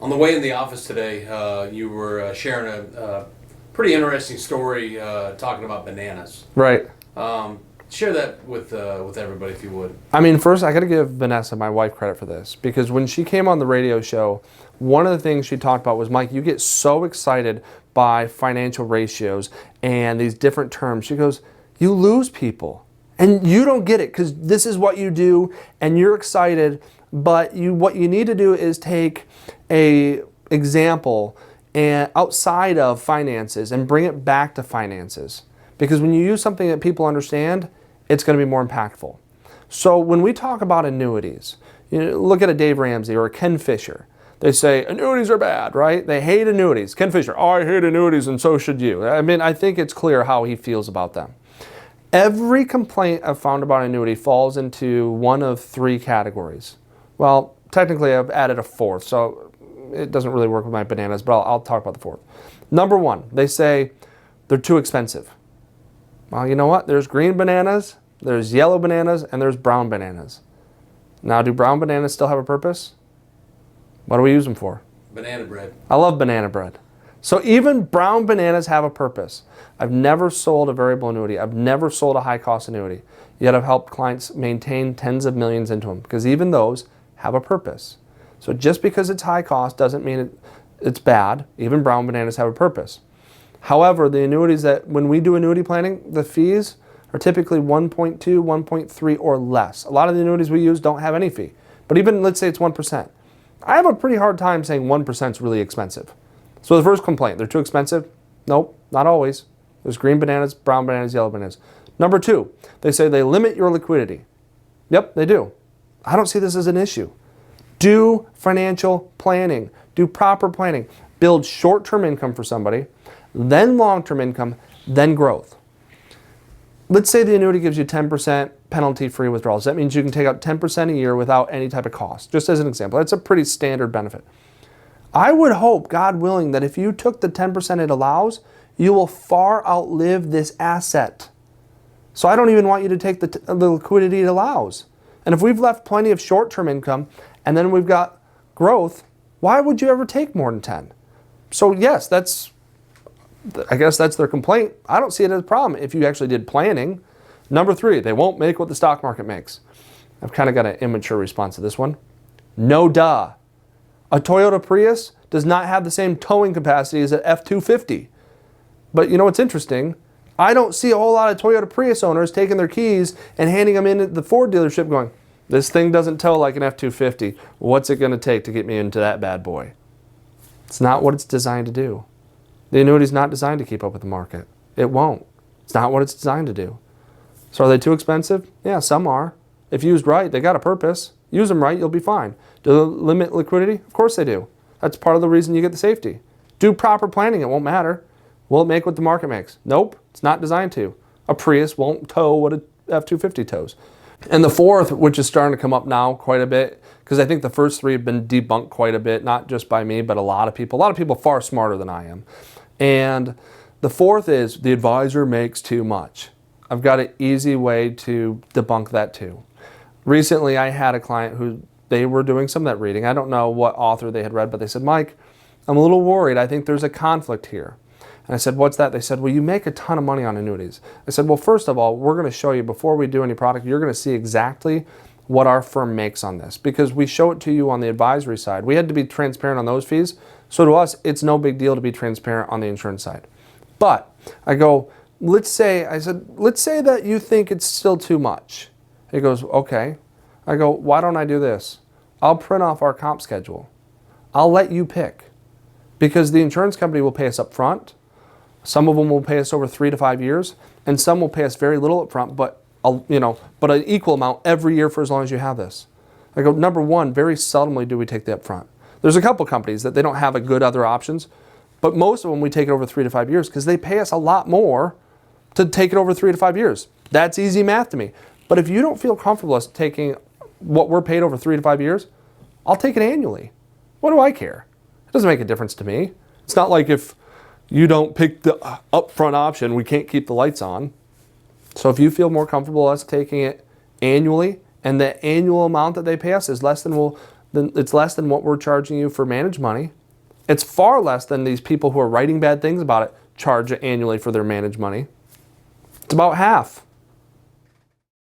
On the way in the office today, you were sharing a pretty interesting story talking about bananas. Right. Share that with everybody if you would. I mean, first I got to give Vanessa, my wife, credit for this, because when she came on the radio show, one of the things she talked about was, Mike, you get so excited by financial ratios and these different terms. She goes, you lose people and you don't get it because this is what you do and you're excited, but what you need to do is take a example and outside of finances and bring it back to finances. Because when you use something that people understand, it's going to be more impactful. So when we talk about annuities, look at a Dave Ramsey or a Ken Fisher. They say annuities are bad, right? They hate annuities. Ken Fisher, oh, I hate annuities and so should you. I mean, I think it's clear how he feels about them. Every complaint I've found about annuity falls into one of three categories. Well, technically I've added a fourth, so it doesn't really work with my bananas, but I'll talk about the fourth. Number one, they say they're too expensive. Well, you know what? There's green bananas, there's yellow bananas, and there's brown bananas. Now, do brown bananas still have a purpose? What do we use them for? Banana bread. I love banana bread. So even brown bananas have a purpose. I've never sold a variable annuity. I've never sold a high-cost annuity. Yet I've helped clients maintain tens of millions into them because even those have a purpose. So just because it's high cost doesn't mean it's bad. Even brown bananas have a purpose. However, the annuities that, when we do annuity planning, the fees are typically 1.2, 1.3 or less. A lot of the annuities we use don't have any fee. But even, let's say it's 1%. I have a pretty hard time saying 1% is really expensive. So the first complaint, they're too expensive? Nope, not always. There's green bananas, brown bananas, yellow bananas. Number two, they say they limit your liquidity. Yep, they do. I don't see this as an issue. Do financial planning. Do proper planning. Build short-term income for somebody, then long-term income, then growth. Let's say the annuity gives you 10% penalty-free withdrawals. That means you can take out 10% a year without any type of cost. Just as an example, that's a pretty standard benefit. I would hope, God willing, that if you took the 10% it allows, you will far outlive this asset. So I don't even want you to take the liquidity it allows. And if we've left plenty of short-term income and then we've got growth, why would you ever take more than 10? So yes, I guess that's their complaint. I don't see it as a problem if you actually did planning. Number three, they won't make what the stock market makes. I've kind of got an immature response to this one. No duh. A Toyota Prius does not have the same towing capacity as an F-250. But you know what's interesting? I don't see a whole lot of Toyota Prius owners taking their keys and handing them in at the Ford dealership going, this thing doesn't tow like an F-250. What's it going to take to get me into that bad boy? It's not what it's designed to do. The annuity's not designed to keep up with the market. It won't. It's not what it's designed to do. So are they too expensive? Yeah, some are. If used right, they got a purpose. Use them right, you'll be fine. Do they limit liquidity? Of course they do. That's part of the reason you get the safety. Do proper planning, it won't matter. Will it make what the market makes? Nope, it's not designed to. A Prius won't tow what a F-250 tows. And the fourth, which is starting to come up now quite a bit, because I think the first three have been debunked quite a bit, not just by me, but a lot of people. A lot of people far smarter than I am. And the fourth is the advisor makes too much. I've got an easy way to debunk that too. Recently, I had a client who they were doing some of that reading. I don't know what author they had read, but they said, Mike, I'm a little worried. I think there's a conflict here. And I said, what's that? They said, well, you make a ton of money on annuities. I said, well, first of all, we're going to show you before we do any product, you're going to see exactly what our firm makes on this because we show it to you on the advisory side. We had to be transparent on those fees. So to us, it's no big deal to be transparent on the insurance side. But I go, let's say that you think it's still too much. He goes, okay. I go, why don't I do this? I'll print off our comp schedule. I'll let you pick because the insurance company will pay us up front. Some of them will pay us over 3 to 5 years, and some will pay us very little up front, but an equal amount every year for as long as you have this. I go, number one, very seldomly do we take the up front. There's a couple companies that they don't have a good other options, but most of them we take it over 3 to 5 years because they pay us a lot more to take it over 3 to 5 years. That's easy math to me. But if you don't feel comfortable us taking what we're paid over 3 to 5 years, I'll take it annually. What do I care? It doesn't make a difference to me. It's not like if you don't pick the upfront option, we can't keep the lights on. So if you feel more comfortable us taking it annually and the annual amount that they pay us is less than it's less than what we're charging you for managed money. It's far less than these people who are writing bad things about it charge annually for their managed money. It's about half.